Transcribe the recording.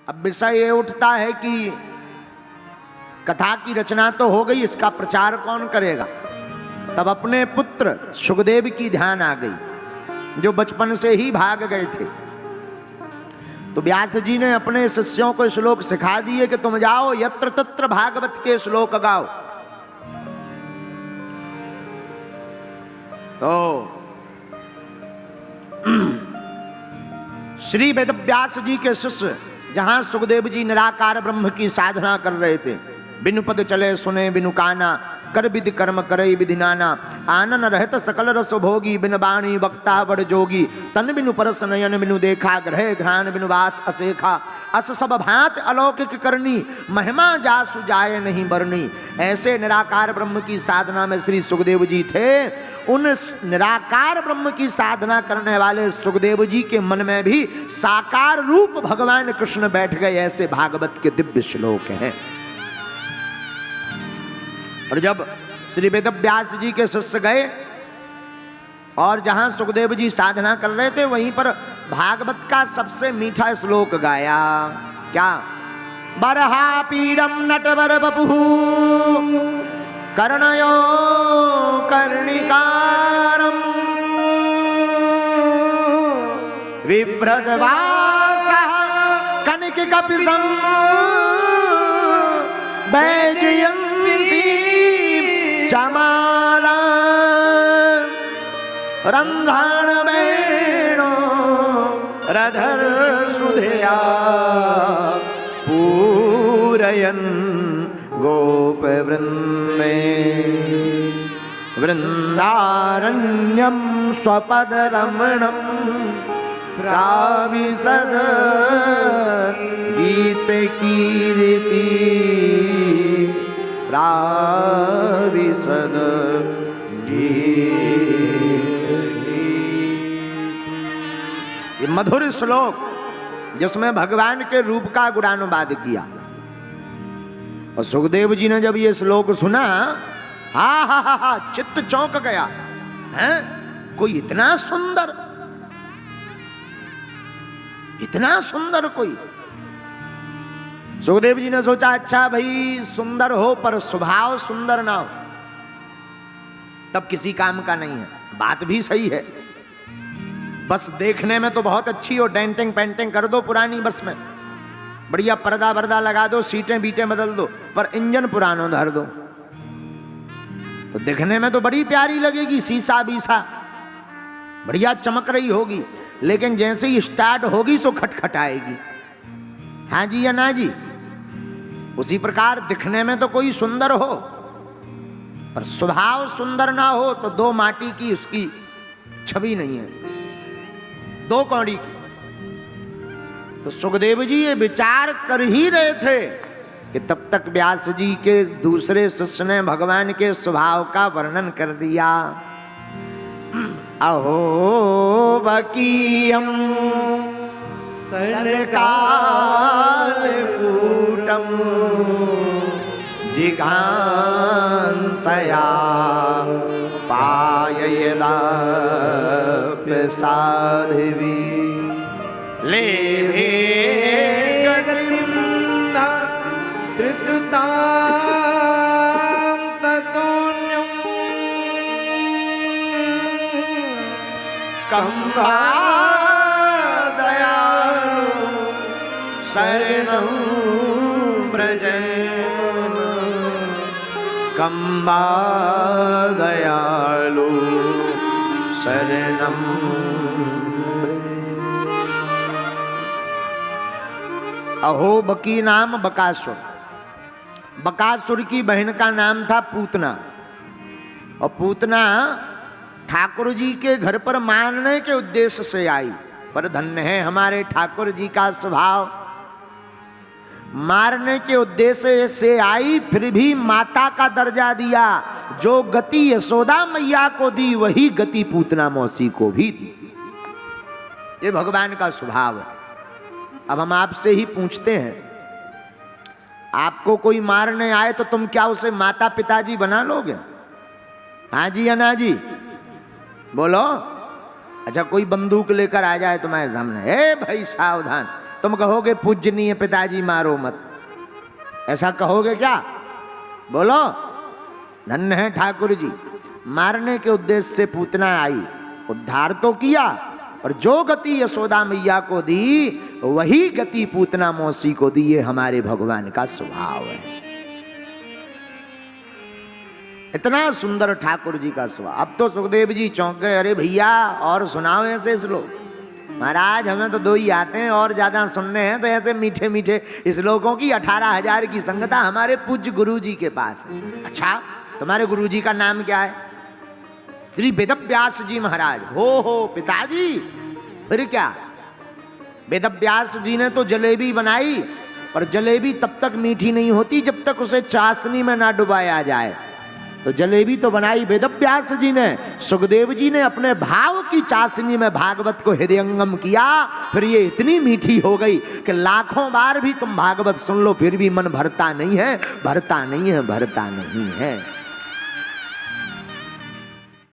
अब विषय ये उठता है कि कथा की रचना तो हो गई, इसका प्रचार कौन करेगा। तब अपने पुत्र सुखदेव की ध्यान आ गई, जो बचपन से ही भाग गए थे। तो व्यास जी ने अपने शिष्यों को श्लोक सिखा दिए कि तुम जाओ यत्र तत्र भागवत के श्लोक गाओ। तो श्री वेदव्यास जी के शिष्य जहां सुखदेव जी निराकार ब्रह्म की साधना कर रहे थे, बिनु पद चले सुने बिनु काना, कर विधि कर्म करे विधि नाना, आनन रहत सकल रस भोगी, बिन बाणी वक्ता बड़ जोगी, तन बिनु परस नयन बिनु देखा, ग्रह घ्राण बिनु वास असेखा, अस सब भांत अलौकिक करनी, महिमा जासु जाए नहीं बरनी। ऐसे निराकार ब्रह्म की साधना में श्री सुखदेव जी थे। उन निराकार ब्रह्म की साधना करने वाले सुखदेव जी के मन में भी साकार रूप भगवान कृष्ण बैठ गए। ऐसे भागवत के दिव्य श्लोक हैं। और जब श्री वेदव्यास जी के शिष्य गए और जहां सुखदेव जी साधना कर रहे थे, वहीं पर भागवत का सबसे मीठा श्लोक गाया। क्या? बरहा पीडम नटवर बपुः कर्णयो कर्णिकारम, विभ्रतवासः कनककपिशं वैजयन्ती चमाला, रंध्राण वेणो रधर सुधया, पूरयन् गोप वृंदे, वृंदारण्यं स्वपद रमणं प्राविशद, गीत कीर्ति प्राविशद ये मधुर श्लोक जिसमें भगवान के रूप का गुणानुवाद किया। और सुखदेव जी ने जब ये श्लोक सुना, हा हा हा हा, चित्त चौंक गया। हैं? कोई इतना सुंदर, इतना सुंदर कोई। सुखदेव जी ने सोचा, अच्छा भाई सुंदर हो पर स्वभाव सुंदर ना हो तब किसी काम का नहीं है। बात भी सही है, बस देखने में तो बहुत अच्छी हो, डेंटिंग पेंटिंग कर दो पुरानी बस में, बढ़िया पर्दा वर्दा लगा दो, सीटें बीटें बदल दो, पर इंजन पुराना धर दो तो दिखने में तो बड़ी प्यारी लगेगी, शीशा बीसा बढ़िया चमक रही होगी, लेकिन जैसे ही स्टार्ट होगी सो खटखटाएगी। हाँ जी या ना जी? उसी प्रकार दिखने में तो कोई सुंदर हो पर स्वभाव सुंदर ना हो तो दो माटी की उसकी छवि नहीं है, दो कौड़ी की। तो सुखदेव जी ये विचार कर ही रहे थे कि तब तक व्यास जी के दूसरे शिष्य ने भगवान के स्वभाव का वर्णन कर दिया। अहो बकीयम सनकाल कूटम जिघांसया पाययदा प्रसादिवी लेभे गतिं धृततां ततोऽन्यं कम्बा दयालु शरणं व्रजेम, कम्बा दयालु शरणं। अहो बकी नाम बकासुर, बकासुर की बहन का नाम था पूतना, और पूतना ठाकुर जी के घर पर मारने के उद्देश्य से आई। पर धन्य है हमारे ठाकुर जी का स्वभाव, मारने के उद्देश्य से आई फिर भी माता का दर्जा दिया। जो गति यशोदा मैया को दी वही गति पूतना मौसी को भी दी। ये भगवान का स्वभाव है। अब हम आपसे ही पूछते हैं, आपको कोई मारने आए तो तुम क्या उसे माता पिताजी बना लोगे? हाँ जी या ना जी? बोलो। अच्छा कोई बंदूक लेकर आ जाए तुम्हारे सामने, ए भाई सावधान, तुम कहोगे पूजनीय पिताजी मारो मत, ऐसा कहोगे क्या? बोलो। धन्य है ठाकुर जी, मारने के उद्देश्य से पूतना आई, उद्धार तो किया, और जो गति यशोदा मैया को दी वही गति पूतना मौसी को दी। ये हमारे भगवान का स्वभाव है। इतना सुंदर ठाकुर जी का स्वभाव। अब तो सुखदेव जी चौंक गए, अरे भैया और सुनाओ ऐसे श्लोक। महाराज हमें तो 2 ही आते हैं, और ज्यादा सुनने हैं तो ऐसे मीठे मीठे श्लोकों की 18,000 की संगता हमारे पूज्य गुरु जी के पास है। अच्छा, तुम्हारे गुरु जी का नाम क्या है? श्री वेदव्यास जी महाराज। हो पिताजी, फिर क्या? वेदव्यास जी ने तो जलेबी बनाई, पर जलेबी तब तक मीठी नहीं होती जब तक उसे चाशनी में ना डुबाया जाए। तो जलेबी तो बनाई वेदव्यास जी ने, सुखदेव जी ने अपने भाव की चाशनी में भागवत को हृदयंगम किया, फिर ये इतनी मीठी हो गई कि लाखों बार भी तुम भागवत सुन लो फिर भी मन भरता नहीं है, भरता नहीं है, भरता नहीं है।